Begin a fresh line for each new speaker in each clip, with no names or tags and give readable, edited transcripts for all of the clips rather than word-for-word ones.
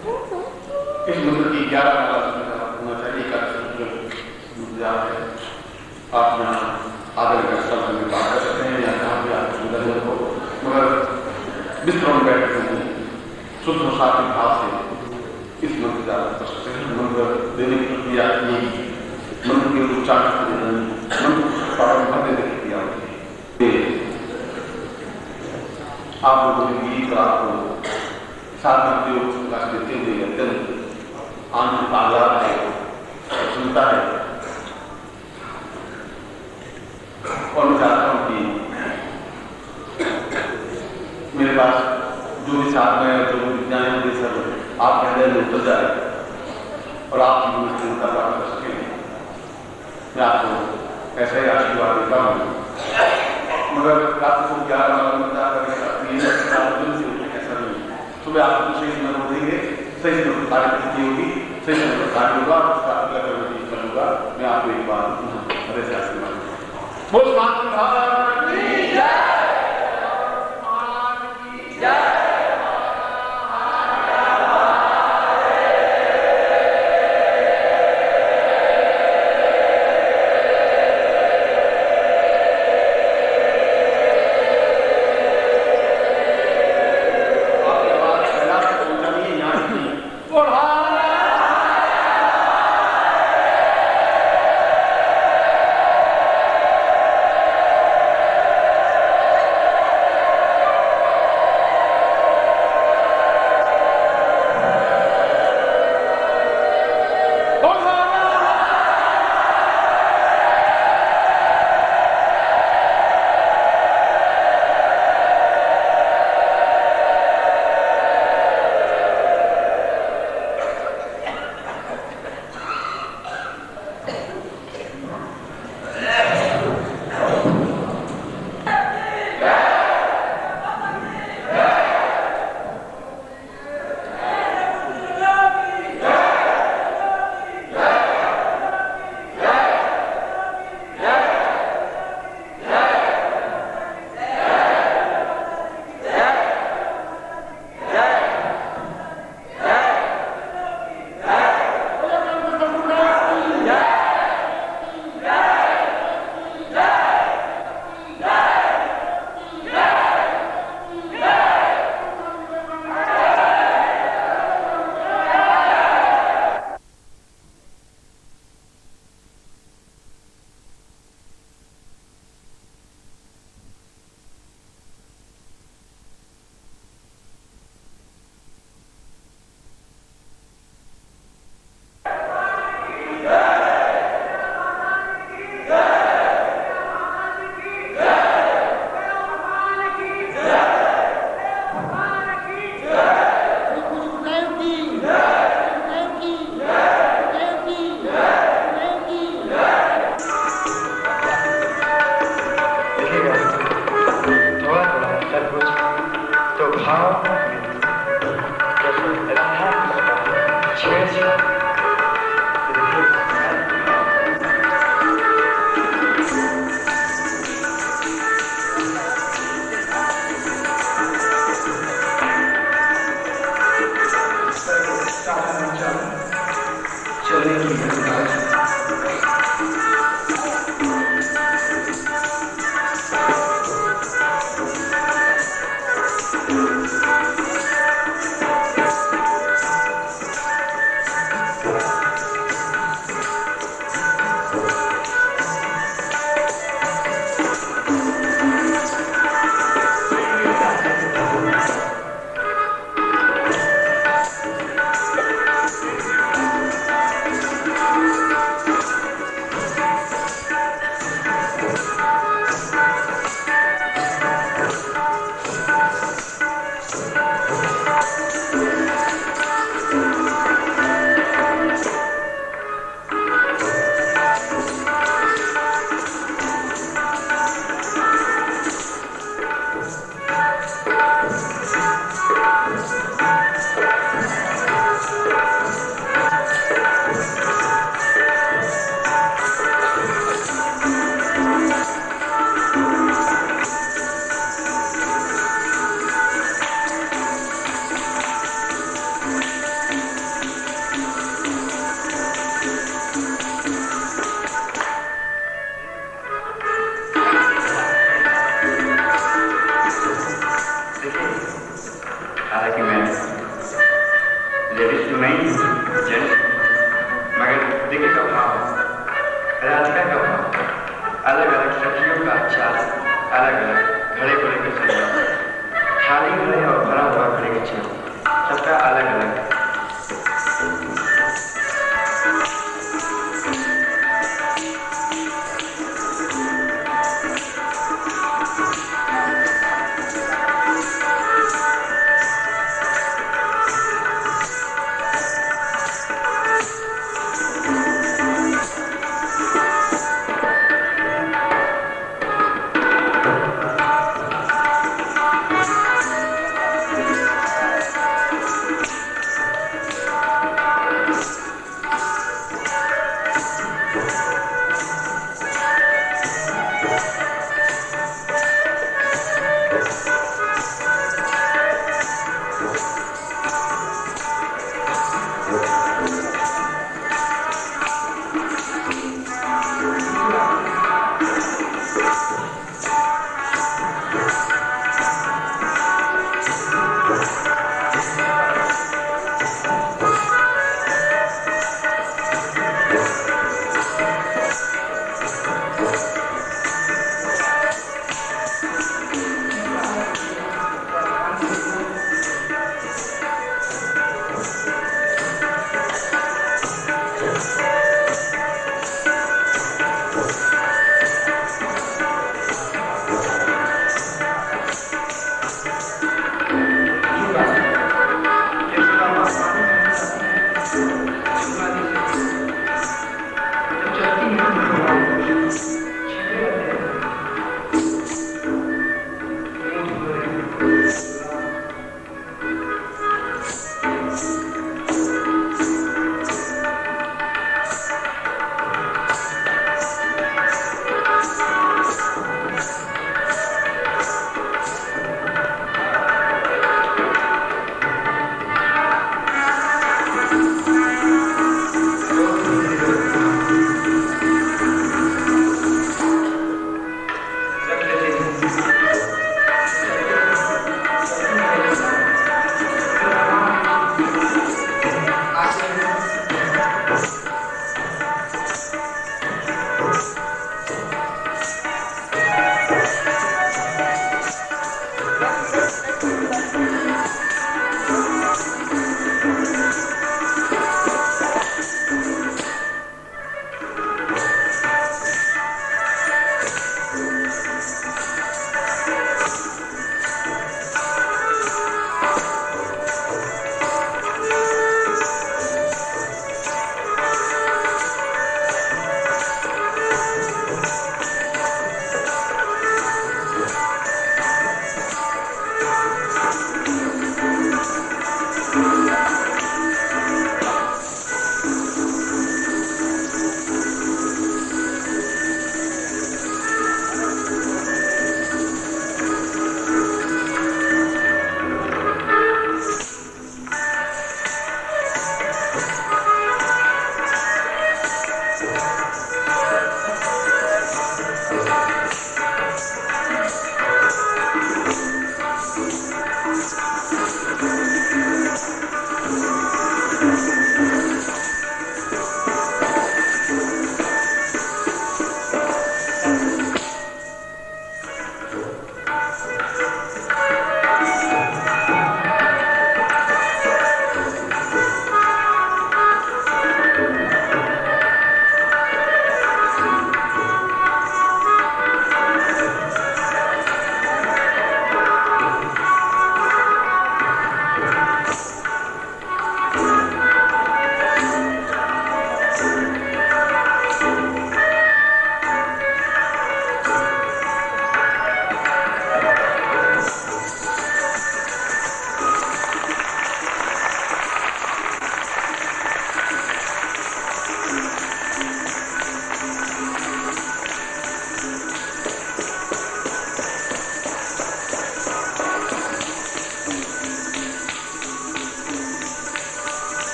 इस मंत्र की 11 माला होना चाहिए का है। आप यहाँ आदर का स्थल में बात कर सकते हैं या जहाँ भी आप सुंदर हो, मगर बिस्तरों में बैठे हुए शुद्ध और सात्विक भाव से इस मंत्र का कर सकते हैं। मंत्र देने की प्रक्रिया यही, मंत्र के उच्चारण मंत्र प्रारंभ करने की प्रक्रिया होती है। आप लोगों ने गीत रात को सात्विक योग प्रकाश देते हुए अत्यंत आनंद आह्लाद है, सुनता है। और मैं चाहता हूं कि मेरे पास जो भी साथ में जो विज्ञान है सब आपके हृदय में उतर जाए और आप जीवन में पूर्णता प्राप्त कर सकें। मैं आपको ऐसा ही आशीर्वाद देता हूँ। मगर रात को 11 बजे ऐसा नहीं, सुबह आपको सही समय देंगे, सही समय कार्य की होगी, सही समय कार्य होगा, उसका अगला कर्म होगा। मैं आपको एक बार हृदय से आशीर्वाद दूंगा।
नहीं जज, मगर देखिए का भाव, राधिका का भाव, अलग अलग सखियों का चाल, अलग अलग घड़े को लेकर चलना, खाली घड़े और भरा हुआ घड़े के छेद, सबका अलग अलग।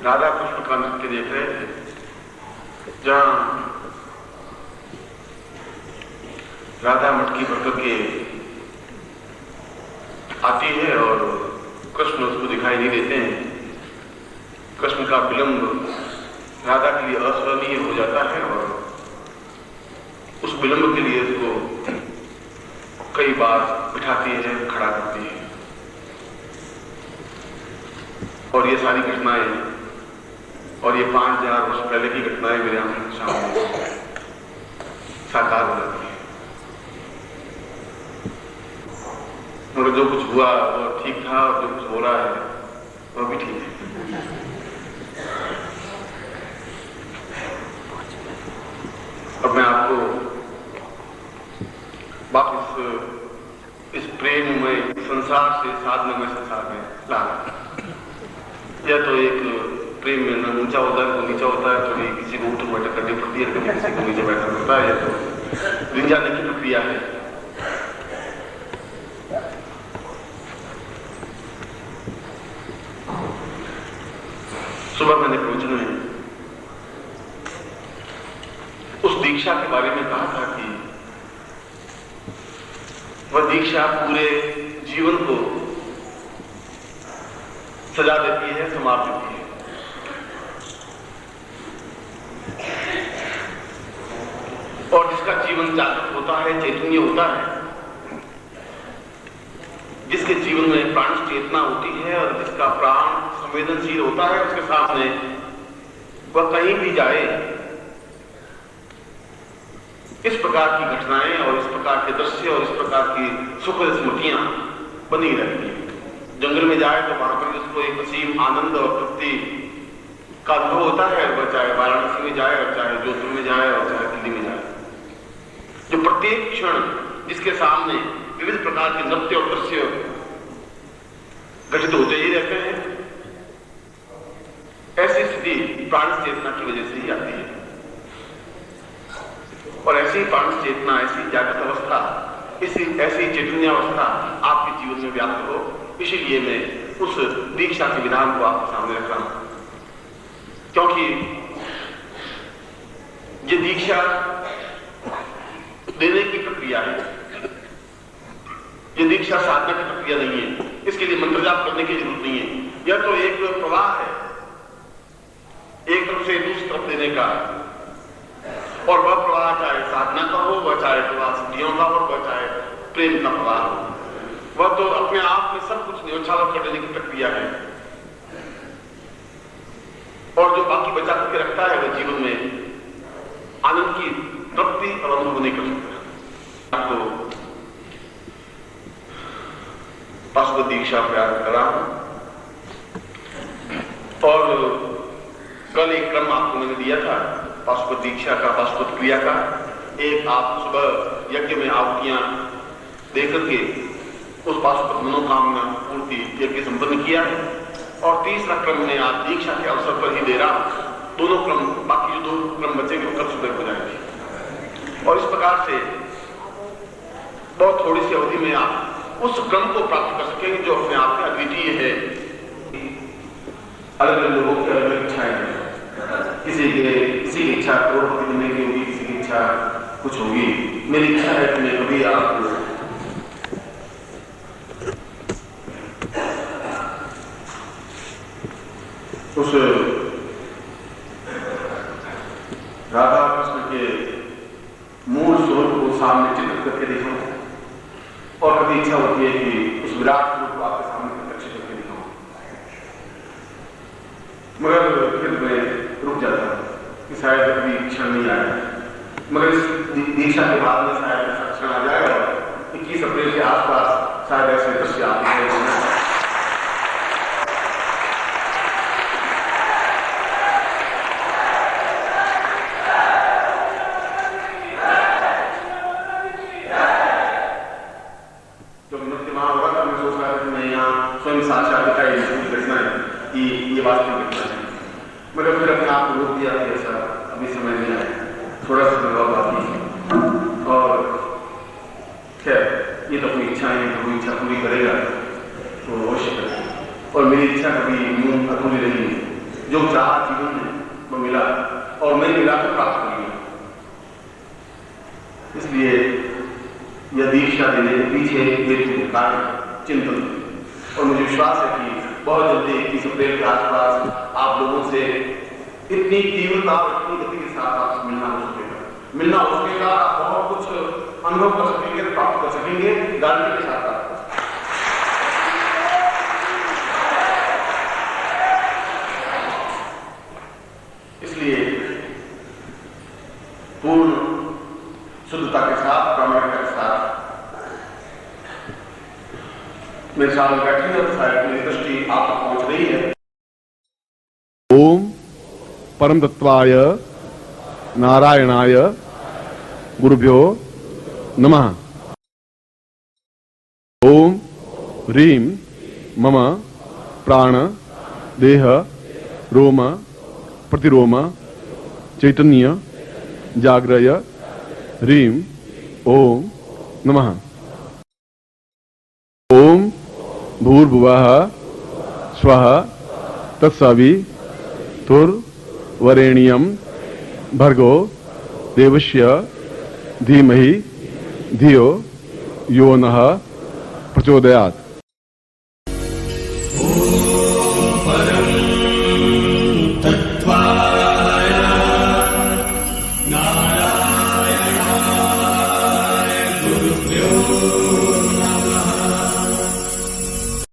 राधा कृष्ण का नृत्य देख रहे थे, जहां राधा मटकी भर करके आती है और कृष्ण उसको दिखाई नहीं देते हैं। कृष्ण का विलंब राधा के लिए असहनीय हो जाता है और उस विलंब के लिए उसको कई बार बिठाती है, खड़ा करती है। और ये सारी घटनाएं और ये 5000 वर्ष पहले की घटनाएं मेरे आंखों सामने साकार हो जाती है। मगर जो कुछ हुआ वो ठीक था और जो कुछ हो रहा है वो भी ठीक है। अब मैं आपको वापस इस प्रेम में संसार से साधना में संसार में ला रहा। यह तो एक प्रेम में न ऊंचा होता है, तो नीचा होता है, कभी किसी को उठ बैठक करनी पड़ती है, कभी किसी को नीचे बैठना पड़ता है। यह तो रिंझ जाने की प्रक्रिया है। सुबह मैंने प्रवचन में उस दीक्षा के बारे में कहा था कि वह दीक्षा पूरे जीवन को सजा देती है, संवार देती है। और जिसका जीवन जागृत होता है, चैतन्य होता है, जिसके जीवन में प्राण चेतना होती है और जिसका प्राण संवेदनशील होता है, उसके सामने वह कहीं भी जाए इस प्रकार की घटनाएं और इस प्रकार के दृश्य और इस प्रकार की सुखद स्मृतियां बनी रहती है। जंगल में जाए तो वहां पर उसको एक असीम आनंद और तृप्ति का अनुभव होता है। वह चाहे वाराणसी में जाए और चाहे जोधपुर में जाए और चाहे दिल्ली में जाए, जो प्रत्येक क्षण जिसके सामने विविध प्रकार के नृत्य और दृश्य घटित होते ही रहते हैं, ऐसी स्थिति प्राण चेतना की वजह से ही आती है। और ऐसी प्राण चेतना, ऐसी जागृत अवस्था, ऐसी चैतन्य अवस्था आपके जीवन में व्याप्त हो, इसीलिए मैं उस दीक्षा के विधान को आपके सामने रख रहा हूं। क्योंकि ये दीक्षा देने की प्रक्रिया है, ये दीक्षा साधना की प्रक्रिया नहीं है। इसके लिए मंत्र जाप करने की जरूरत नहीं है। यह तो एक प्रवाह है, एक तरफ से दूसरी तरफ देने का। और वह प्रवाह चाहे साधना का हो, वह चाहे प्रवाह सिद्धियों का हो, वह चाहे प्रेम का प्रवाह हो, वह तो अपने आप में सब कुछ न्यौछावर कर देने की प्रक्रिया है। और जो बाकी बचा करके रखता है वह जीवन में आनंद की तृप्ति और अनुभव नहीं कर सकता। आपको पाशुपत दीक्षा प्रयास करा और कल एक क्रम आपको मैंने दिया था पाशुपत दीक्षा का, पाशुपत क्रिया का। एक आप सुबह यज्ञ में आहुतियां देकर के उस पाशुपत मनोकामना पूर्ति यज्ञ संपन्न किया है। और तीसरा क्रम में आज दीक्षा के अवसर पर ही दे रहा। दोनों क्रम, बाकी जो 2 क्रम बचेंगे वो कल सुबह हो जाएंगे। और इस प्रकार से बहुत थोड़ी सी अवधि में आप उस क्रम को प्राप्त कर सकेंगे जो अपने आप में अद्वितीय है। अलग अलग लोगों की अलग अलग इच्छाएं हैं। किसी की इच्छा करोड़पति बनने की होगी, किसी की इच्छा कुछ होगी। मेरी इच्छा है कि मैं कभी आपको उस राधा कृष्ण के मूल स्वरूप को सामने चित्रित करके दिखाऊं। और कभी इच्छा होती है कि उस विराट स्वरूप को आपके सामने प्रत्यक्ष करके दिखाऊं, मगर फिर मैं रुक जाता हूं कि शायद कभी क्षण नहीं आया। मगर इस दीक्षा के बाद में शायद ऐसा क्षण आ जाएगा। 21 अप्रैल के आसपास शायद ऐसे दृश्य आते हैं। मगर फिर अपने आप को रोक दिया कि ऐसा अभी समय नहीं आया, थोड़ा सा समय बाकी है। और खैर ये तो अपनी इच्छा है, कोई इच्छा पूरी करेगा तो अवश्य करेगा। और मेरी इच्छा कभी यूं अधूरी नहीं है। जो चाहा जीवन में वो मिला और नहीं मिला तो प्राप्त कर लिया। इसलिए यह दीक्षा देने के पीछे ये कारण चिंतन, और मुझे विश्वास है कि बहुत जल्दी 21 अप्रैल के आसपास आप लोगों से इतनी तीव्रता और इतनी गति के साथ आपसे मिलना हो सकेगा, आप बहुत कुछ अनुभव कर सकेंगे, प्राप्त कर सकेंगे, गारंटी के साथ प्राप्त कर सकेंगे। इसलिए पूर्ण शुद्धता के साथ, प्रामाणिकता के साथ मेरे सामने बैठी है, शायद मेरी दृष्टि आप तक पहुंच रही है।
ओम परम तत्वाय नारायणाय गुरुभ्यो नमः। ओम ह्रीं मम प्राण देह रोम प्रतिरोम चैतन्य जाग्रय ह्रीं ओम नमः। ओम भूर्भुवः स्वः तत्सवितुर्वरेण्यं भर्गो देवस्य धीमहि धियो यो नः प्रचोदयात्।